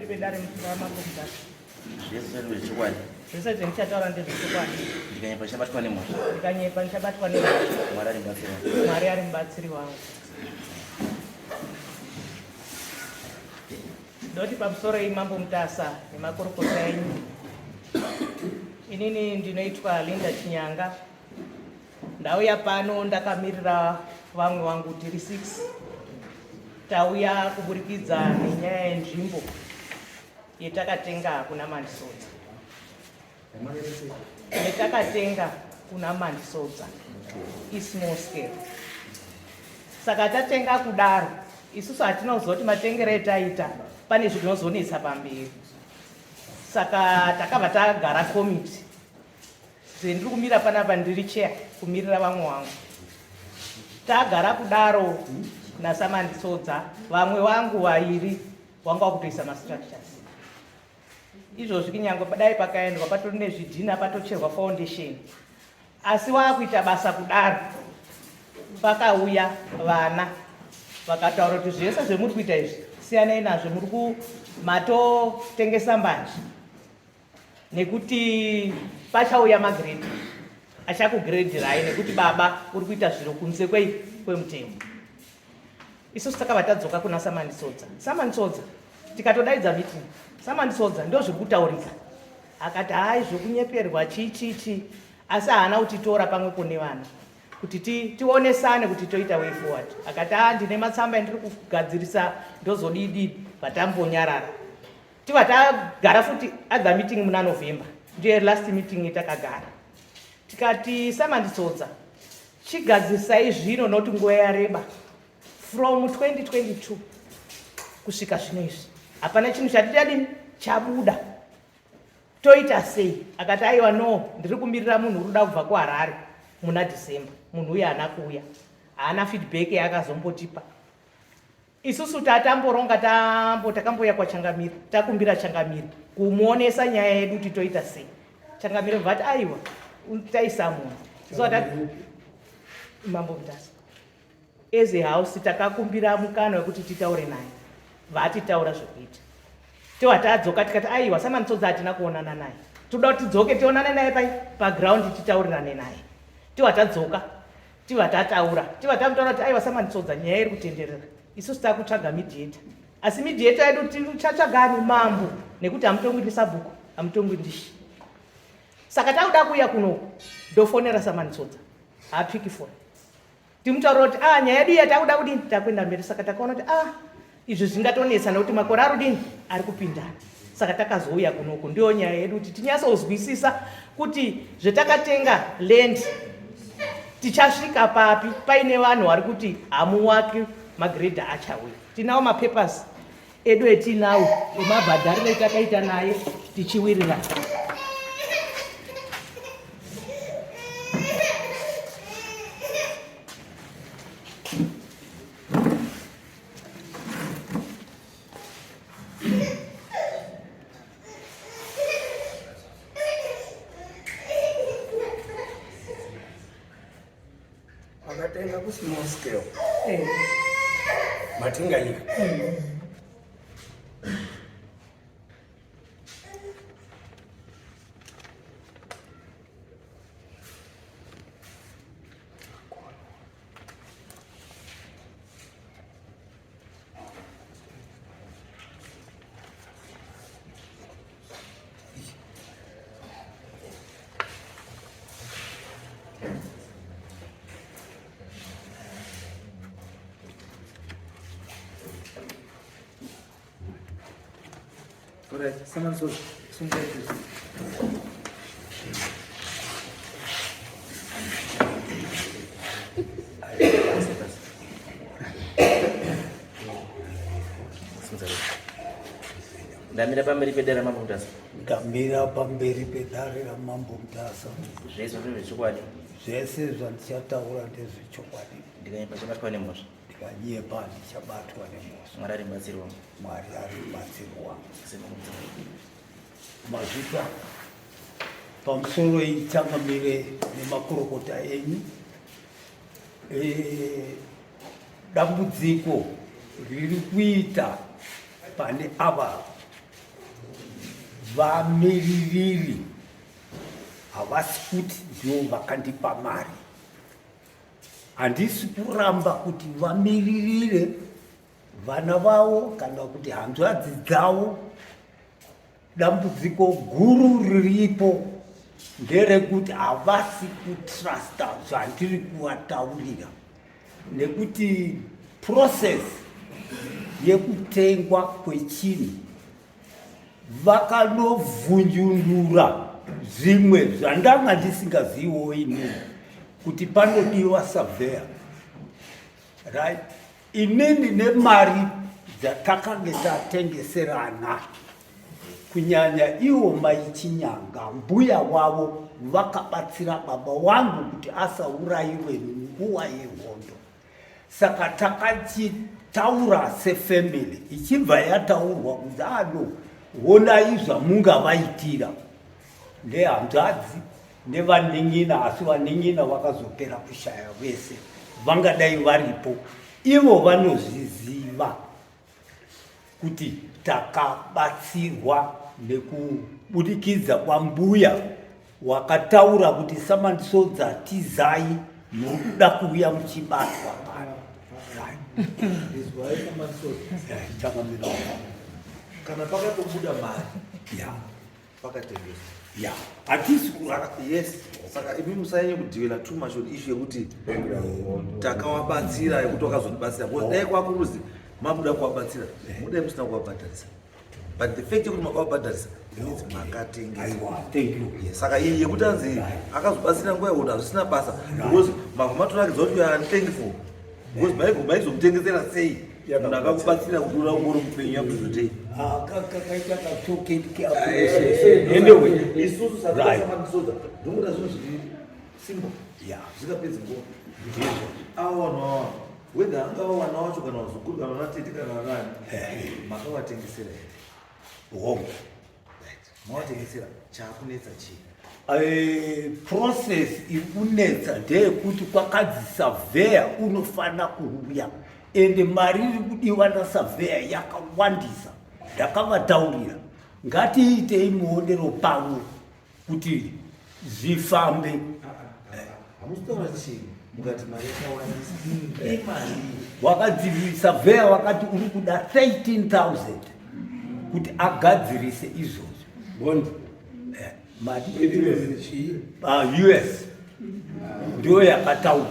pamberi pedare mambo Mutasa. Zvese zvechikwadi. Zvese zvendichataura ndezvechikwadi. Ndikanyepa ndichabatwa nemhosva. Ndikanyepa ndichabatwa nemhosva. Mwari ari mubatsiri wangu. Mwari ari mubatsiri wangu. Ndoti pamusoro imambo Mutasa nemakorokota enyu. Inini ndinoitwa Linda Chinyanga. Ndauya pano ndakamirira vamwe vangu tiri 6. Tauya kuburikidza nenyaya yenzvimbo yetakatenga kuna Mandisodza. Yetakatenga kuna Mandisodza ismall scale. Saka tatenga kudaro, isusu hatinozoti matengero etaita pane zvinozonetsa pamberi. Saka takabva tagara komiti. Ndiri kumira panapa ndiri chair kumirira vamwe vangu. Tagara kudaro nasamandisodza vamwe vangu vairi wanga wakutoisa mastructures. Izvozvi kunyange padai pakaendwa patori nezvidhina patocherwa foundation. Asi wakuita basa kudaro pakauya vana vakataura kuti zvese zvemuri kuita izvi siyanai nazvo, muri kumatotengesa mbanje nekuti pachauya magrade achakugredhirai nekuti baba uri kuita zviro kunze kwemutemo. Isusu takabva tadzoka kuna Samandisodza. Samandisodza tikatodaidza meeting, Samandisodza ndo zvekutaurika. Akati hai zvokunyeperwa chichichi, asi haana kutitora pamwepo nevana kuti tionesane kuti toita way forward. Akati ndine matsamba endiri kugadzirisa ndozodidi vatambonyarara. Tiva tagara futi other meeting muna November. Ndiyo last meeting yetakagara. Tikati Samandisodza chigadzirisai zvino noti nguva yareba. From 2022 kusvika zvino izvi hapana chinhu chatidadini chabuda, toita sei? Akati aiwa no, ndiri kumirira munhu uri kuda kubva kuHarare muna December. Munhu uyu haana kuuya, haana feedback yaakazombotipa. Isusu tatamboronga takamboya kwaChangamire, takumbira Changamire kumuonesa nyaya yedu kuti toita sei. Changamire vati aiwa taisa munhu mambo Mutasa as a house takakumbira mukana wekuti titaure naye, vatitaura zvekuita. Tiwa tadzoka tikati aiwa Samandisodza hatina kuonana naye, toda kuti tidzoke tionane naye paground titaurirane naye. Tiwa tadzoka, tiwa tataura, tiwa tamutaura kuti aiwa Samandisodza nyaya iri kutenderera, isusu takutsvaga mediator. Asi mediator yedu tichatsvagani mambo nekuti hamutongwindi sabhuku, hamutongwindi ndishi. Saka takuda kuuya kunoku ndofonera Samandisodza, haapiki foni. Timutaura kuti nyaya yedu yatakuda kudini takuenda mberi. Saka takaona kuti izvi zvingatonetsa nekuti makore arudini ari kupindana. Saka takazouya kunoku, ndiyo nyaya yedu kuti tinyatsozwisisa kuti zvetakatenga land tichasvika papi, paine vanhu vari kuti hamuwaki magrade achauya. Tinawo mapapers edu etinawo emabhadhariro etakaita naye tichiwirira. Wakatenga ku small scale. Matinganyika. Alright, Samandisodza, sungai itu. Ndamira pamberi pedare mambo Mutasa. Ndamira pamberi pedare ramambo Mutasa. Zvese zvechikwadi. Zvese zvandichataura ndezvechokwadi. Ndikanyepa ndichabatwa nemhosva. Ndikanyepa ndichabatwa nemhosva. Mwari ari mubatsiri wangu. Mwari ari mubatsiri wangu. Mazvita pamusoro Changamire nemakorokota enyu, dambudziko riri kuita pane ava vamiririri havasi kuti ndivo vakandipa mari. Handisi kuramba kuti vamiririre vana vavo kana kuti hanzvadzi dzavo. Dambudziko guru riripo nderekuti havasi kutrasta zvandiri kuvataurira, nekuti process yekutengwa kwechinhu vakanovhunjurura zvimwe zvandanga ndisingaziviwo inini kuti panodiwa surveyor, right? Inini nemari dzatakange tatengeserana, kunyanya iwo maichinyanga mbuya wavo vakabatsira baba wangu kuti asaurayiwe munguva yehondo. Saka takachitaura sefamily, ichibva yataurwa kuti honai zvamungavaitira nehanzvadzi nevaning'ina, asi vaning'ina vakazopera kushaya vese, vangadai varipo. Ivo vanozviziva kuti takabatsirwa nekubudikidza kwambuya wakataura kuti samandisodza tizai mukuda kuuya muchibatwa pano. Kana pakatobuda mari pakatengeswa hatisi yes. Saka imi musanyanye kudhivela too much on issue yekuti takawabatsira yekuti wakazondibatsira, because dai kwakuruzi mabuda kuwabatsira mudai musina kuwabhadharisa, but the fact yekuti makawabhadharisa means makatengesa. Saka iyi yekuti anzi akazobatsira nguva yehondo hazvisina basa, because mavamatonakidza kuti you are unthankful, because maizomutengesera sei munhu akakubatsira kuti uraungori mupenyu yamuzotei. Isusu sakasamanisoda ndomuda zvinhu zviviri simple zvikapedza nguva ava vanhu ava whether angava wana wacho kana vazukuru kana vanatete kana vanani makavatengesera hongo mavatengesera chakunetsa chii. Process iri kunetsa ndeyekuti kwakadzi surveyor unofana kuuya, ende mari iri kudiwa nasurveyor yakawandisa. Ndakavataurira ngatiitei muonero pamwe kuti zvifambe. Hamusitaura chii mukati mari yakawandisa imari Wakadzivirisa wakati uri kuda 13,000 kuti agadzirise izvozvo. Bondi mari US ndio yakataura.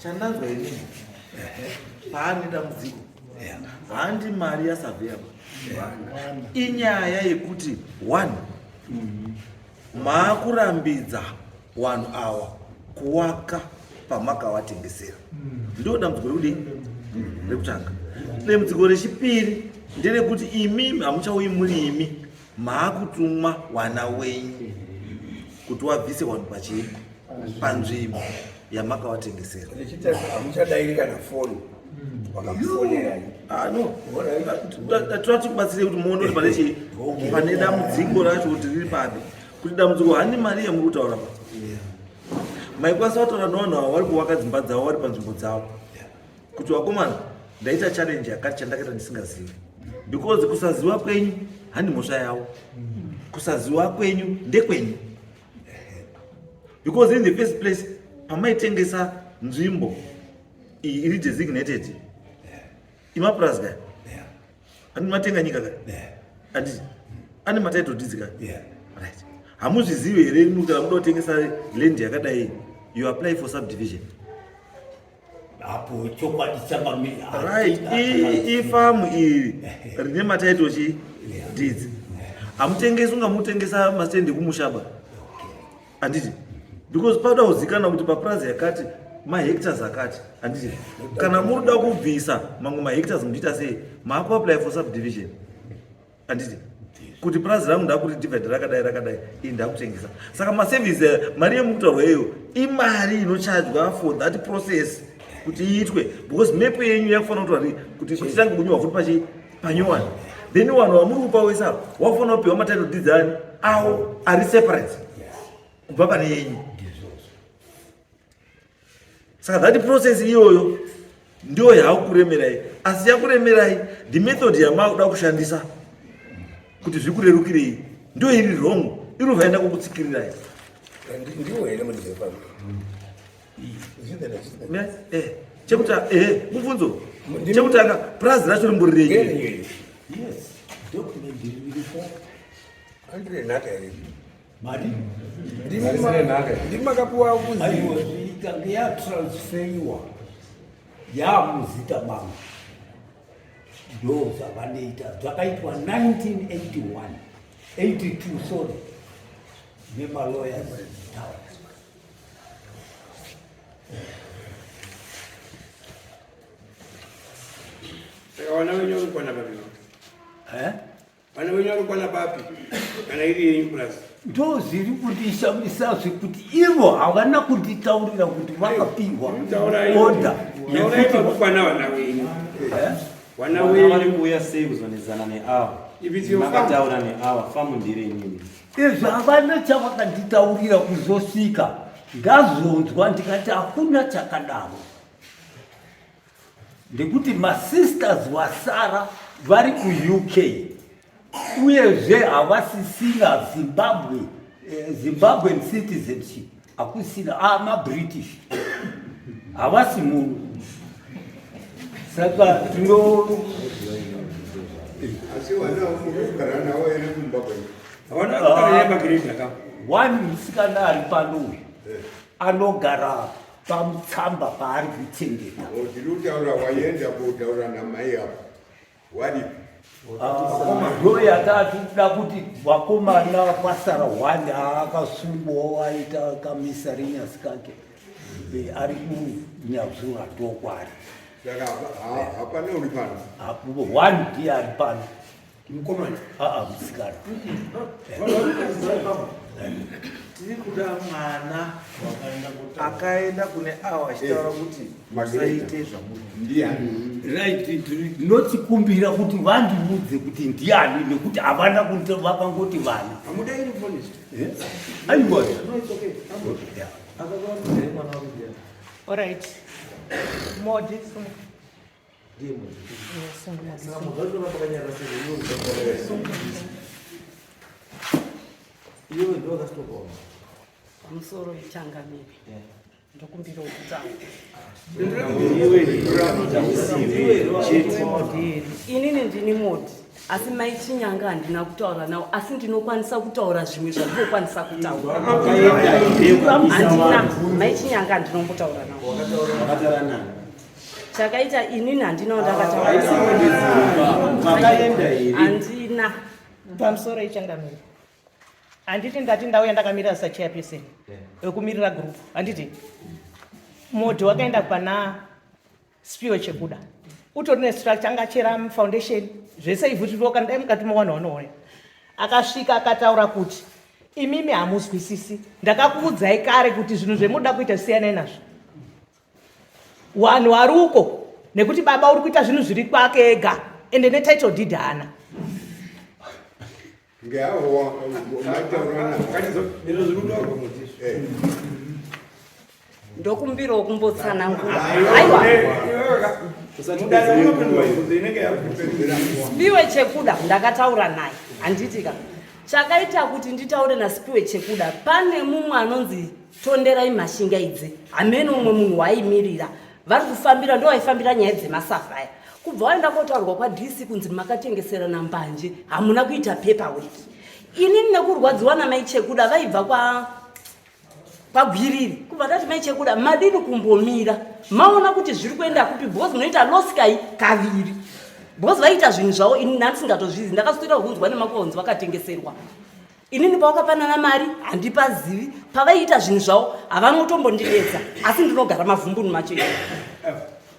Chandanzwa inini paane dambudziko handi mari yasurveyor, inyaya yekuti one maakurambidza vanhu ava kuwaka pamakawatengesera, ndo dambudziko rekudi rekutanga. Dambudziko rechipiri nderekuti imi hamuchauyi muri imi, maakutumwa vana wenyu kuti wabvise vanhu pachii panzvimbo yamakawatengesera. Hamuchadairi kana foni wakafonera. Tatibatsire kuti muone kuti pane chii, pane dambudziko racho kuti riri papi, kuti dambudziko hani mari yamuri kutaura pa. Maikwanisa kutaura nevanhu ava vari kuvaka dzimba dzavo vari panzvimbo dzavo kuti vakomana ndaita challenge yakati chandakaita ndisingazivi, because kusaziva kwenyu handi mhosva yavo, kusaziva kwenyu ndekwenyu, because in the first place pamaitengesa nzvimbo iyi iri designated imapurasi kaya andi matenga nyika kaya anditi ane matitle deeds kaya right. Hamuzvizivi here imi kana muda kutengesa land yakadai you apply for subdivision apo chokwadi chakamira right. Ifamu iri rine matitle chi deeds hamutengesi unga mutengesa masende kumushaba anditi, because pada kuzikana kuti papurazi yakati mahectares akati anditi, kana muri kuda kubvisa mamwe mahectares muchiita sei maakuapply for subdivision anditi, kuti purazi rangu ndakuti divide rakadai iyi ndakutengesa. Saka maservice mari yemukutaurwa iyoyo imari inochargwa for that process kuti iitwe, because map yenyu yakufanira kuti titange kunyorwa futi panyowani, then vanhu vamuri kupa wese wakufanira kupiwa matitle deeds ani awo ari separate kubva pane yenyu. Saka that process iyoyo ndio yakuremerai, asi yakuremerai the method yamakuda kushandisa kuti zvikurerukirei ndio iri wrong, inovhaenda kukutsikirirai. Ndiwo here mundizepa. Chekuta mubvunzo chekutanga prazi racho rimburirei. Yes, document ndiripo. Andire naka here. Mari? Ndimakapuwa kuzi. Aiwa zvikange yatransferiwa. Muzita mangu. Ndo zvavanoita. Zvakaitwa 1981. 82, sorry. Nemalawyers tawa. Wana wenye ulikuwa bapi? Wana wenye ulikuwa bapi? Kana ili plus. Ndo ziri kundishamisa kuti ivo havana kunditaurira kuti vakapihwa order yekuti kufana wana wenye. Wana wenye wali kuya sei kuzonezana neawa. Makataura neawa famu ndire nyinyi. Izvo havana chavakanditaurira kuzosvika. Ndazonzwa ndikati hakuna chakadaro. Ndekuti masisters wasara vari kuUK uyezve havasisina Zimbabwean citizenship, hakusina maBritish, havasi munhu. Saka asi wana ukugara nawo ere kuZimbabwe. Wana kugara yemagrade aka. One musikana ari pano anogara pamutsamba paari kuchengeta. Ndinotaura waenda kutaura namai apo. Wadipi? Ndo yatatu kuda kuti vakomana pasara 1 akasungwawo aita kamisarinyasi kake ari kunyazura ndokwari. Saka hapana uri pano. Hapo 1 ndiye ari pano. Mukomana? Musikana. Tiri kuda mwana akaenda kune awa achitaura kuti musaite zvamuri. Ndiani? Right, ndinochikumbira kuti vandimudze kuti ndiani nekuti havana vakangoti vana. Amuda iri honest. Aiwa. No, it's okay. All right. Modi. Iwe ndo akastokoma. Musoro ichangamire. Ndokumbira ukutanga. Inini ndini modi. Asi maichinyanga handina kutaura nawo, asi ndinokwanisa kutaura zvimwe zvandinokwanisa kutaura. Handina maichinyanga handinombotaura nawo. Wakataura nani? Chakaita inini handina wandakataura. Handina. Pamusoro ichangamire. Handiti ndati ndauya ndakamira sachairperson wekumirira group. Handiti modi wakaenda pana spiwe chekuda. Utori nestructure angachera foundation zvese ivhu zvinoka ndai mukati mwana wanoona. Akasvika akataura kuti imimi hamuzwisisi. Ndakakuudzai kare kuti zvinhu zvemuda kuita siyana nazvo. Wanhu vari uko nekuti baba uri kuita zvinhu zviri kwake ega ende netitle deed haana. Ngeawo mataurana katizo ndino zvinodwa kuti. Ndokumbirawo kumbotsanangura. Aiwa. Spiwe chekuda ndakataura naye. Handitika. Chakaita kuti nditaure naSpiwe chekuda pane mumwe anonzi Tonderai Mashingaidze. Amene umwe munhu waimirira. Vari kufambira ndo vaifambira nyaya dzemasafaya. Kubva waenda kotaurwa kwaDC kunzi makatengeserana mbanje hamuna kuita paperwork. Inini nekurwadziwa namai chekuda vaibva pagwiriri. Kubva ndati mai chekuda madini kumbomira. Maona kuti zviri kuenda kupi because munoita loskai kaviri. Because vaita zvinhu zvavo ini nandisingatozvizi. Ndakaswera kunzwa nemakonzi vakatengeserwa. Inini pawakapanana mari handipazivi. Pavaiita zvinhu zvavo havanotombondidetsa. Asi ndinogara mavhumbuni macho.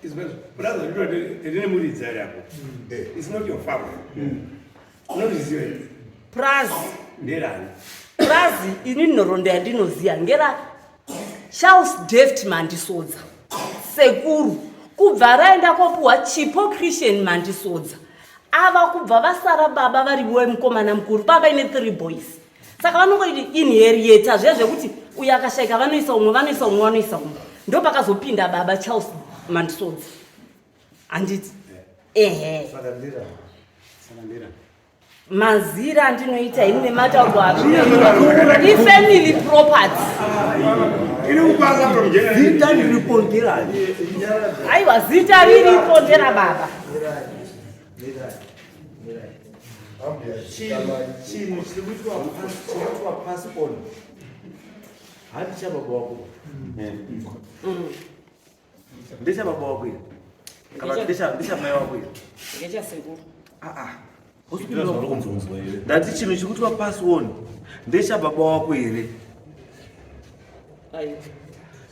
It's brother, you didn't move it there. It's not your father. Not his way. Prazi. Nderani. Prazi inini nhoroondo yandinoziva ngera Charles Deft Mandisodza. Sekuru. Kubva raenda kopuhwa Chipo Christian Mandisodza. Ava kubva vasara baba variwe mukomana mukuru. Baba ine 3 boys. Saka vanongoiti inherieta zvezvekuti uyu akashaika vanoisa umwe, vanoisa umwe, vanoisa umwe. Ndo pakazopinda baba Charles Mandisodza. handiti ehe Sakandira. mazira andinoita ini nemataurwa akuviri ifamily property Iri kupanga from generation. Zita niriponderani. aiwa zita riripo nderababa chinhu chiri kuitwa pasi on handi chababa wako ndechababa wako iri kana ndechamai wako iri ngechasekuru ndati chinhu chiri kuitwa pasi on ndechababa wako here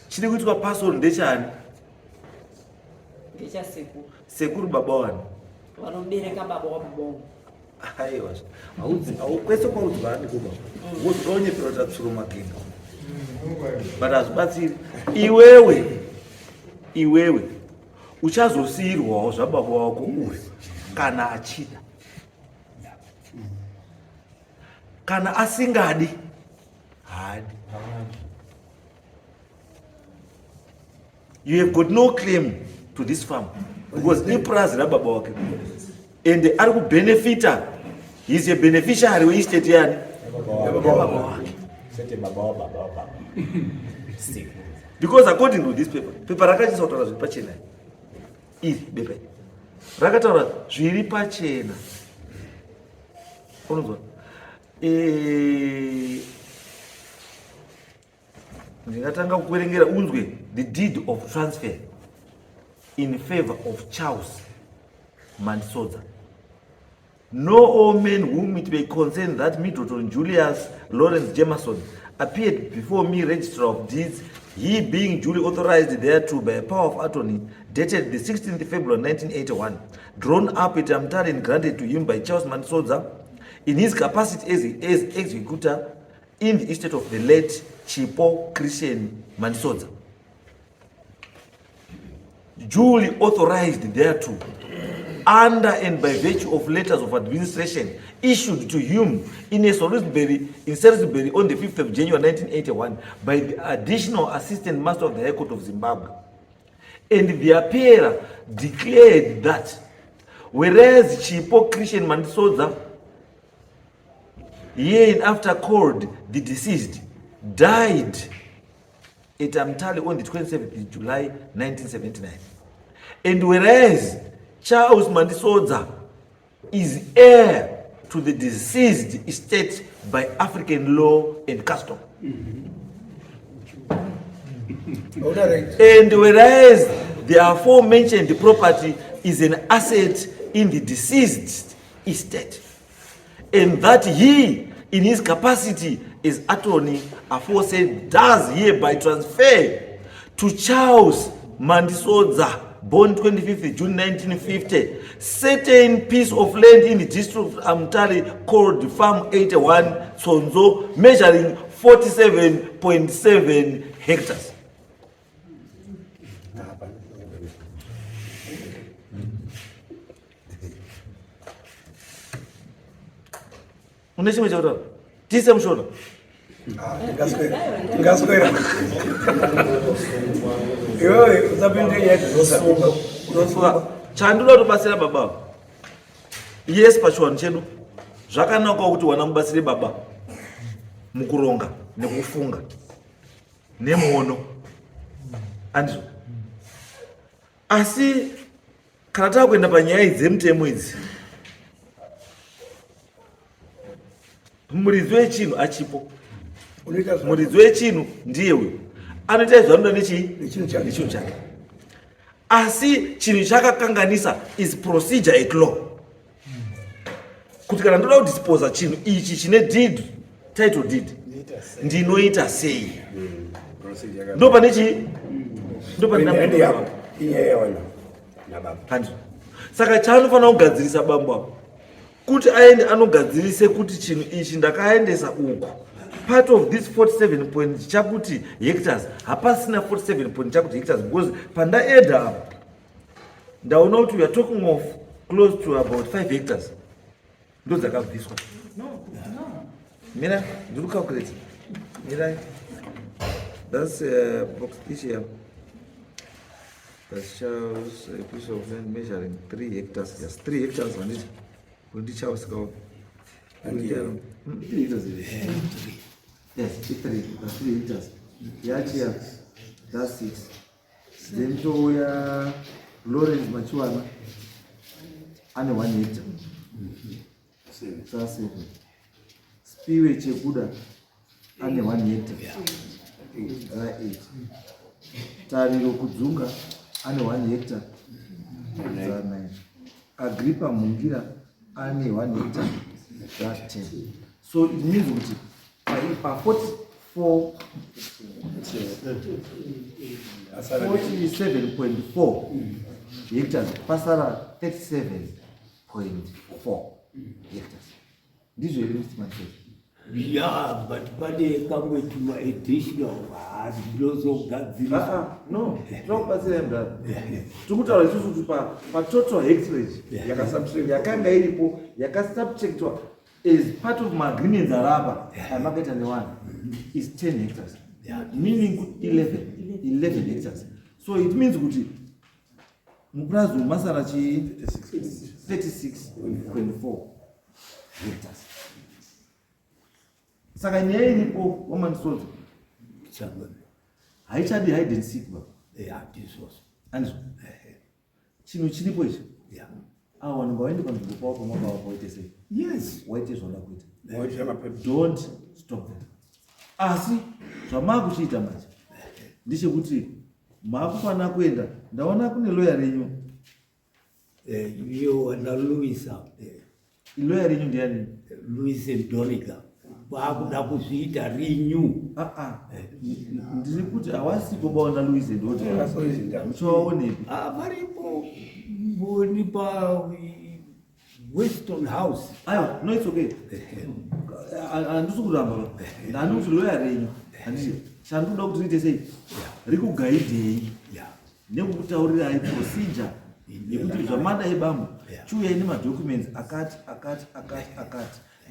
chiri kuitwa pasi on ndechani ngechasekuru sekuru baba wani vanobereka baba wababongo aiwa kwese kwaudzwa handi kuba wozoonyepera kuti atsuro magenda but hazvibatsiri iwewe uchazosiyirwawo zvababa wako uri kana achida kana asingadi hadi you have got no claim to this farm because ipurazi rababa wake and ari kubenefita he is a beneficiary weestate yani yababa wake because according to this paper rakachisa kutaura zviri pachena iri bepa rakataura zviri pachena unonzwa ndingatanga kuverengera unzwe the deed of transfer in favor of Charles Mansoza. No all men whom it may concern that Middleton Julius Lawrence Jameson appeared before me registrar of deeds, he being duly authorized thereto by a power of attorney dated the 16th February 1981, drawn up at Amtari and granted to him by Charles Mansoza in his capacity as executor in the estate of the late Chipo Christian Mansoza. Duly authorized thereto, under and by virtue of letters of administration issued to him in Salisbury on the 5th of January 1981 by the additional assistant master of the High Court of Zimbabwe. And the appearer declared that whereas Chipo Christian Mansoza, hereinafter called the deceased, died at Amtali on the 27th of July 1979. And whereas Charles Mansoza is heir to the deceased estate by African law and custom. And whereas the aforementioned property is an asset in the deceased estate, and that he, in his capacity as attorney aforesaid, does hereby transfer to Charles Mansoza, born 25th June 1950, certain piece of land in the district of Amtali called Farm 81 Sonzo, measuring 47.7 hectares. Unachima cha utara? Tisa mshona? Ngaswera. Yo, uzapinde yezosa. Chandula tobasira baba. Yes pachiwanu chedu. Zvakanaka kuti wana mubasire baba mukuronga nekufunga nemuono. Andizvo. Asi kana takuenda panyaya dzemutemo idzi, muridzi wechinhu achipo. Muridzi wechinhu ndiye uyu. Anoita zvanoda nechinhu chake. Asi chinhu chakakanganisa is procedure at law. Kuti kana ndoda kudisposa chinhu ichi chine deed, title deed, ndinoita sei? Ndo pane chi? Ndo pane yako. Iyeona. Handizvo. Saka chaanofanira kugadzirisa bambo apo, kuti aende anogadzirise kuti chinhu ichi ndakaendesa uku, part of this 47 point chakuti hectares, hapasina 47 point chakuti hectares, because pandaenda apo ndaona kuti we are talking of close to about 5 hectares ndo dzakabviswa. Mira, ndiri calculate. Mira, that's box issue. that shows a piece of land measuring 3 hectares. Yes, 3 hectares on it. When the chow scout. 3 hectares. Yes, it's 3 hectares. Yacho, that's 6. Then to where Lawrence Machuana and 1 hectare. That's 7. Spiwe Chekuda and 1 hectare. 8. Tariro Kudzunga and 1 hectare. 9. Agrippa Mungira and 1 hectare. That's 10. So it means by 44. 47.4 hectares, pasara 37.4 hectares. These were estimates. Yeah, but come to my additional No, don't consider that. Tukutaura isusu kuti pa total hectarage yakanga iripo yakasubtractwa as part of my agreements araba amaketa ne1 is 10 hectares. Meaning 11 hectares. So it means kuti muprazo masara chi 36.4 hectares. Saka nyaya iripo wamandisoza haichadi hide and seek ba. Anizvo chinhu chiripo ichi ava vanhu ngavaende panzvimbo pavo pamwe pavo vaite sei. Yes. Waite zvoda kuita. Don't stop them. Asi zvamakuchiita manje ndechekuti makufanira kuenda ndaona kune lawyer renyu. Iyo ndaluisa Lawyer renyu ndiani? Luis Donica vakuda kuzviita rinyu. Ndiri kuti hawasipo baona Louis Donica. Muchawaonepi? Varipo mboni pa Weston House. Aiwa, no, it's okay. Handisi kuramba. Ndani kuti lawyer renyu. Handisi. Chandinoda kuti riite sei? Rikugaidhei. Nekukutaurirai procedure yekuti zvamada ebambo chiuyai nemadocuments akati.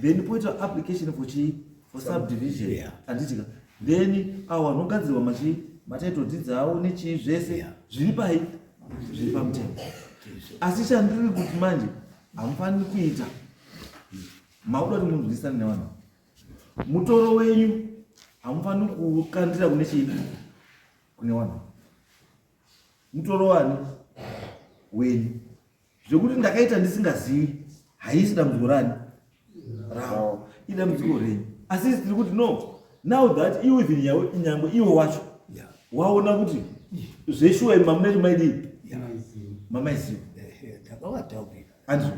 Then poita application for subdivision. Handitika. Then ava vanogadzirwa matitle deeds avo nechii zvese zviri pai zviri pamutemo. Asi chandiri kuti manje hamufaniri kuita makuda kuti munzwisane nevanhu. Mutoro wenyu hamufaniri kukandira kune chii kune vanhu. Mutoro wani wenyu zvekuti ndakaita ndisingazivi haisi dambudziko rani ravo, idambudziko renyu. Asi tiri kuti no, now that iwe nyangwe iwe wacho waona kuti zveshuwa mamuneti maidi mamaiziva andizvo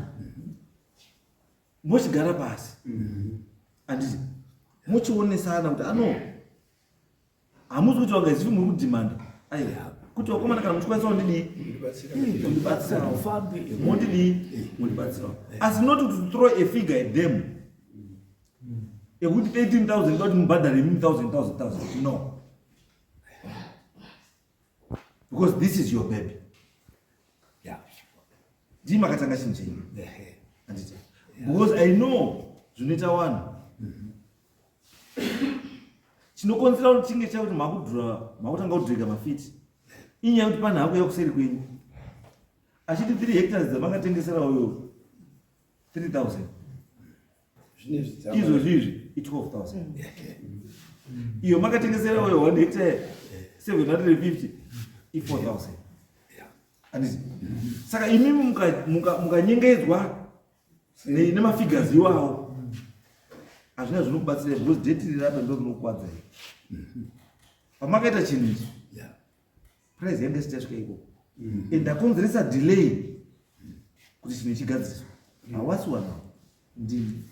mochigara pasi anditi mochionesana kuti ano hamuzi kuti vangazivi muri kudhimanda kuti wakomana kana muchikwanisawo ndidii mundibatsirawo mondidii mundibatsirawo. Asi not to throw a figure at them ekuti 18,000 kuti mubhadhare 1,000. No, because this is your baby. Ndii makatanga chinhu chenyu anditi because I know zvinoita vanhu chinokonzera kuti chinge chakuti makutanga kudhirika mafiti inyaya kuti pane hako yakuseri kwenyu. Achiti 3 hectares dzamakatengesera uyo 3,000 izvo zvizvi i12,000 iyo makatengesera uyo 1 hectare 750 i4,000 anditi. Saka imimi mukanyengedzwa nemafigures iwawo hazvina zvinokubatsira because date rirapa ndo rinokukwadzai. Pamakaita chinhu ichi price yange sichasvika ikoko and ndakonzeresa delay kuti chinhu chigadziswa hawasiwa nawo ndini.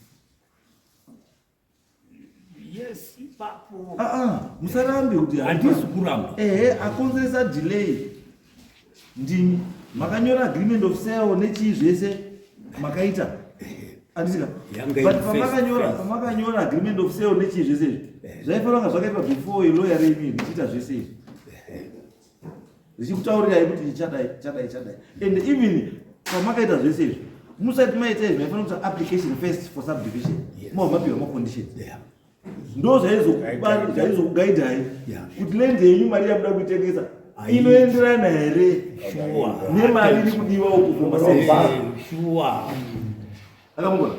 Yes, ipapo musarambe kuti handisi kuramba. Akonzeresa delay ndini. Makanyora agreement of sale nechii zvese makaita andisika, but pamakanyora agreement of sale nechii zvese zvaifanira zvakaitwa before lawyer renyu richiita zvese izvi richikutaurirai kuti chadai. And even pamakaita zvese izvi musati maita izvi maifanira kuita application first for subdivision mavapirwa maconditions. Ndo zvaizokugaidhai kuti land yenyu mari yamuda kuitengesa inoenderana here nemari iri kudiwa uku kumaseva akamugona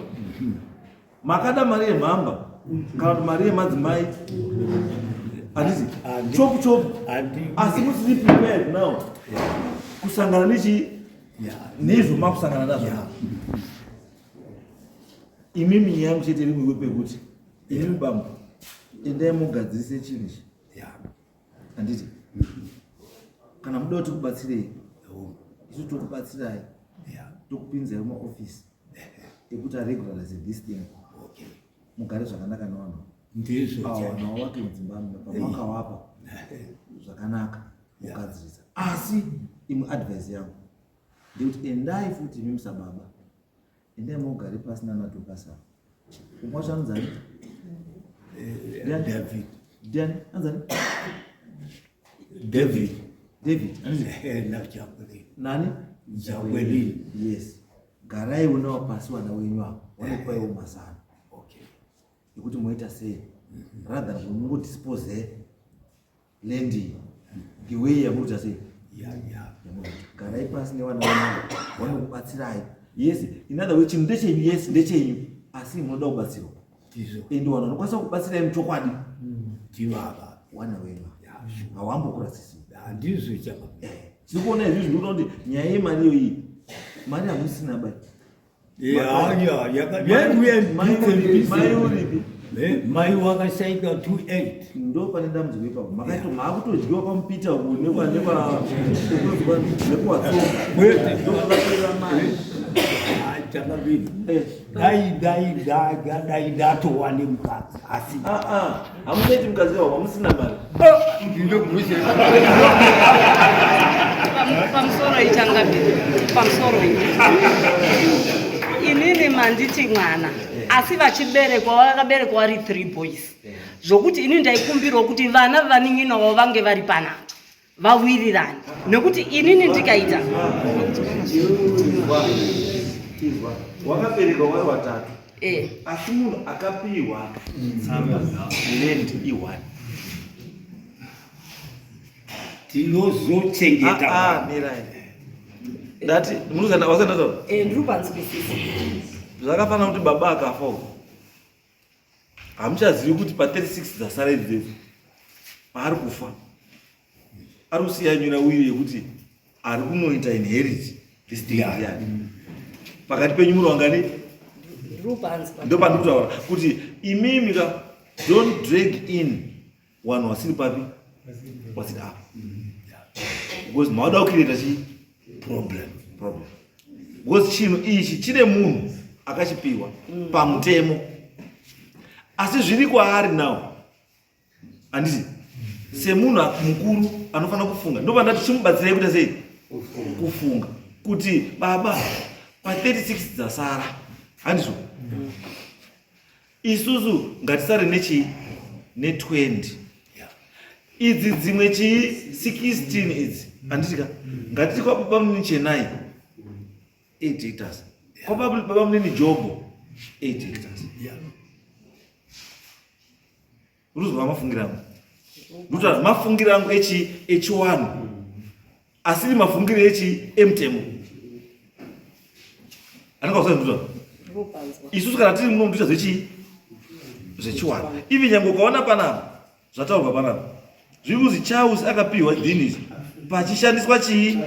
makada mari yemhamba kana kuti mari yemadzimai handiti chopu chopu asi musiri prepared now kusangana nezvo makusangana nazvo imimi yangu chete rimwe wepekuti imimi bambo endai mugadzise chinhu ichi handiti kana muda kuti kubatsirei isu tokubatsirai tokupinzai mumaofisi ekuti aregularize this thing mugare zvakanaka nevanhu vanhu wake mudzimbambe pamakavapa zvakanaka mugadzirisa asi imwe advice yangu ndekuti endai futi imi musababa endai mogare pasi nanatokasa umwa chanzani David nani Jawelin. Yes, garai unawa pasi wana wenyu hapo wanokuwa yo masana ikuti moita sei rather than mungu dispose lendi giwe ya kuti sei garai pasi ne wana wenyu wanokubatsirai. Yes, in other words ndechenyu yes ndechenyu asi munoda kubatsirwa ende wana unokwanisa kubatsirai muchokwadi tivava wana wenyu hawambo kurasisi ndizvo chaka sikuona izvi zvinoita kuti nyaya yemari iyi mari hamusina bai mai wakashaika 28 ndo pane dambudziko ipapo makaito maakutodyiwa pamupita nekuwatsoka mari takavini dai ndatowane mukadzi asi hamusaiti mukadzi wavo hamusina mari pamusoro pamusoro inini manditi mwana asi vachiberekwa vakaberekwa vari 3 boys zvokuti ini ndaikumbirwa kuti vana vanin'inawo vange vari panapa vawirirane nekuti inini ndikaita wakaberekwa vari watatu asi munhu akapiwa land i1 tinozochengeta mirai ndati munuzana wasanazo ndiripanzwisisa zvakafanana kuti baba akafa hamuchazivi kuti pa36 dzasara idzi paari kufa ari kusiya nyuna uiri yekuti ari kunoita inherit disdiyani pakati penyu muri wangani ndo pandikutaura kuti imimika don't drag in wanhu wasiri papi wasiri apa because mauda kukireta chi problem because chinhu ichi chine munhu akachipiwa pamutemo asi zviri kwaari nawo handiti semunhu mukuru anofanira kufunga ndopandati chimubatsirai kuita sei kufunga kuti baba pa36 dzasara handizvo isusu ngatisare ne20 idzi dzimwe 16 idzi handitika ngatiti kwababa munini chenai 8 hectares kwababa munini jobo 8 hectares uruzwa mafungirangu ndokuti mafungirangu echi1 asiri mafungiro emutemo andikausanduta isusu kana tiri muno ndoita zvechiwana ivi nyange ukaona panapa zvataurwa panapa zviri kuzi Charles akapiwa dhinizi pachishandiswa chii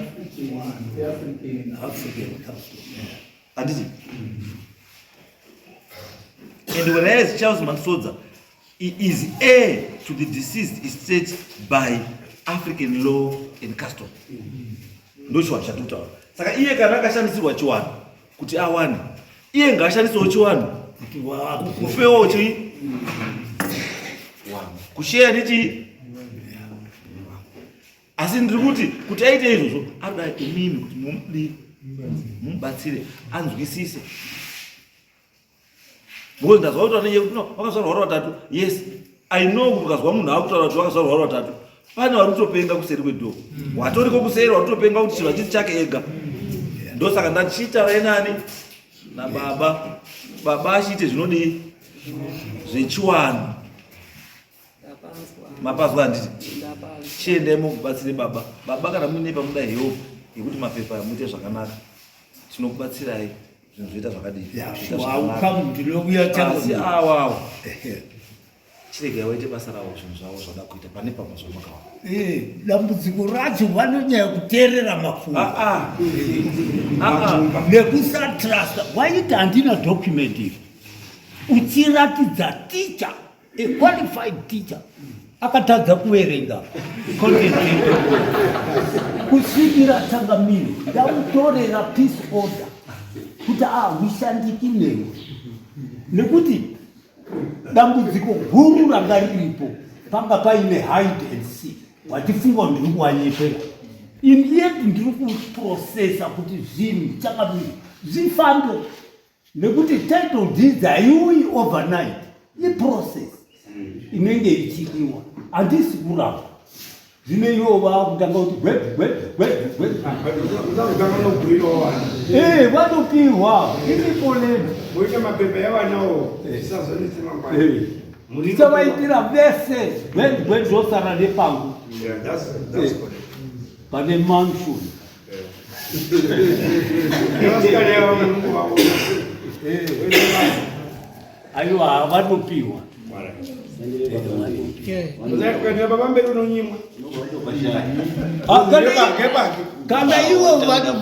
handiti and when I as Charles Mansoza is heir to the deceased estate by African law and custom ndochiwana chatutaura saka iye kana akashandisirwa chiwana kuti awane iye ngaashandisewo chiwana kufewo chi kusheya nechi asi ndiri kuti aite izvozvo anoda imimi kuti mumubatsire anzwisise because ndazwa kuti vanenge vakazvarwa vari vatatu yes I know kuti ukazwa munhu akutaura kuti vakazvarwa vari vatatu pane vari kutopenga kuseri kwedhoo watoriko kuseri vari kutopenga kuti chinhu hachisi chake ega ndosaka ndatichitaurai nani nababa achiite zvinodii zvechiwanu Mapazwa handiti. Chiendai mukubatsire baba. Baba kana muine pamuda help yekuti mapepa muite zvakanaka. Tinokubatsirai zvinhu zvoita zvakadii. Asi awawo. Chirega waite basa rawo zvinhu zvavo zvada kuita pane pamazvo makawa. Dambudziko racho vanonyanya kuteerera mafungwa. Nekusatrasta. Waita handina document iyi. Uchiratidza teacher, a qualified teacher. Akatadza kuverenga content kusvikira Tsangamiri ndakutorera peace order kuti wishandiki newe nekuti dambudziko guru ranga riripo panga paine hide and seek watifunga ndiri kuwanyepera indiyeti ndiri kuprocessa kuti zvinhu Tsangamiri zvifambe nekuti title deeds haiuyi overnight iprocess inenge ichidiwa handisi kurapa zvine ivo vakutanga kuti vanopihwa iripo leno tichavaitira vese zvosara nepangu pane mansion aiwa vanopihwa kana iwo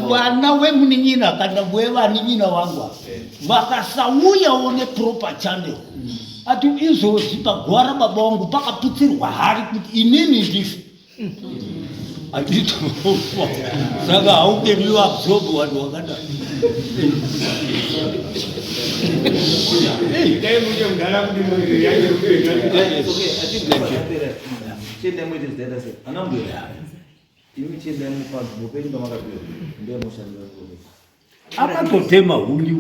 vana vemuninyina kana vevaninyina vangu vakasauyawo neproper channel ati izvozvi pagwara baba vangu pakaputsirwa hari kuti inini ndifi handitofa saka haukemiwa absorb vanhu vakadai akatotema hundi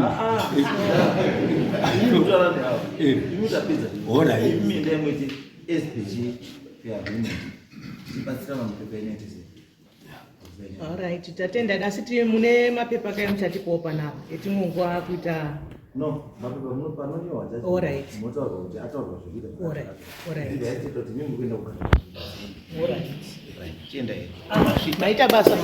Alright, tatenda asi tiri mune mapepa kaya muchatipawo panapa etinongwa kuita no mapepa muno panonyowa chacho. Alright. Motaurwa kuti ataurwa zvekuita. Alright. Alright. Ndiyati kuti mimi kuenda kugara. Alright. Chienda here. Maita basa.